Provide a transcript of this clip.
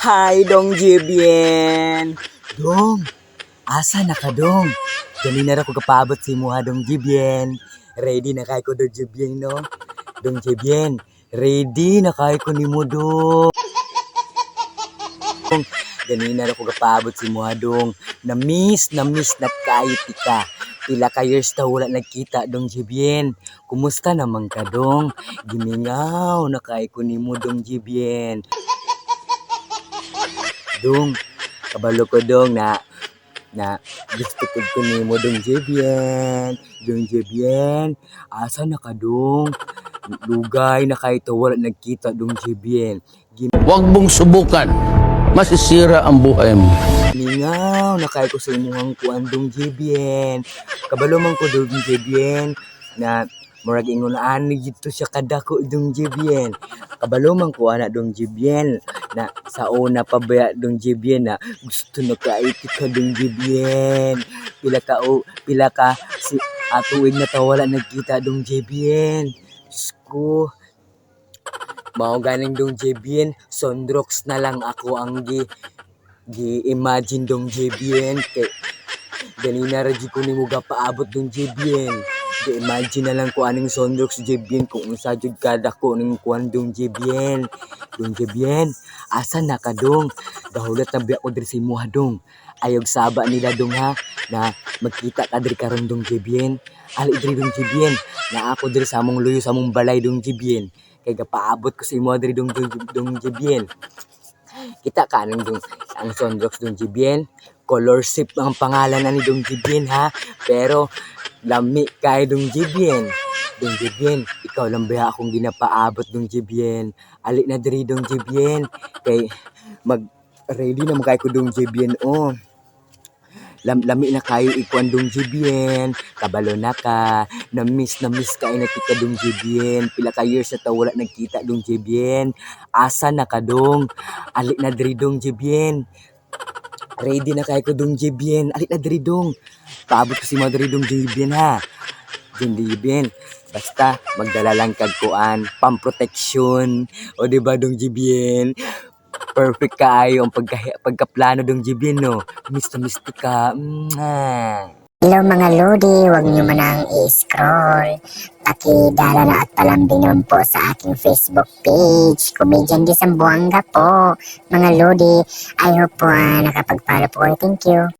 Hi, Dong Jibien. Dong, asa na ka, Dong? Ganina ra ko kapabot si Muha, Dong Jibien. Ready na kay ko, Dong Jibien, no? Dong Jibien, ready na kay ko ni mo, Dong. Ganina ra ko kapabot si Muha, Dong. Na-miss na kayo tika. Pila ka years na wala nagkita, Dong Jibien. Kumusta naman ka, Dong? Gimingaw na kay ko ni mo, Dong Jibien. Dong, kabalo ko dong na gusto ko ni mo dong Jebien. Dong Jebien, asa na ka dong? Lugay na kahit wala nagkita dong Jebien. Huwag mong subukan. Masisira ang buhay mo. Gimingaw na kahit ko sa imuhang kuan dong Jebien. Kabalo man ko dong Jebien na murag ingunaan ni dito siya kadako dong Jebien. Kabalo man ko ana dong Jebien na sa una pa ba dong Jebien na gusto na kaiti ka dong Jebien. Pila ka si atuig na tawala nagkita dong Jebien. Sko mao ganing dong Jebien, Sondrox na lang ako ang gi-imagine dong Jebien kay ganina ra ko nimo gapaabot dong Jebien. Imagine na lang ko aning Sondrox Jebien kung unsa jud kada ko ning kuan dong Jebien. Dong Jebien, asa na ka dong? Dahulat na biya ko diri sa imuha dong. Ayog saba nila dong ha na magkita ka diri karon dong Jebien. Ali diri dong Jebien na ako diri sa among luyo sa among balay dong Jebien. Kay gapaabot ko sa imuha diri dong Jebien. Kita ka nang dong ang Sondrox dong Jebien. Colorship ang pangalan na ni dong Jebien ha. Pero lami kay dong Jebien. Dong Jebien, ikaw lang ba akong ginapaabot dong Jebien? Ali na diri dong Jebien. Kay mag ready na magkay ko dong Jebien oh. Lami na kayo ikuan dong Jebien. Kabalo na ka. Na-miss ka na kita dong Jebien. Pila ka years na ta wala nagkita dong Jebien. Asa na ka dong? Ali na diri dong Jebien. Ready na kayo ko dong Jebien. Ali na diri dong. Paabot ko si Madrid dong Jebien ha. Dong Jebien. Basta magdala lang kag kuan, pamproteksyon. O diba dong Jebien? Perfect kaayo ang pagkaplano dong Jebien no. Miss ka. Hello mga Lodi, huwag niyo manang i-scroll. Pakidala na at palambing po sa aking Facebook page. Comedian di Sambuanga po. Mga Lodi, I hope po nakapag-follow po. Thank you.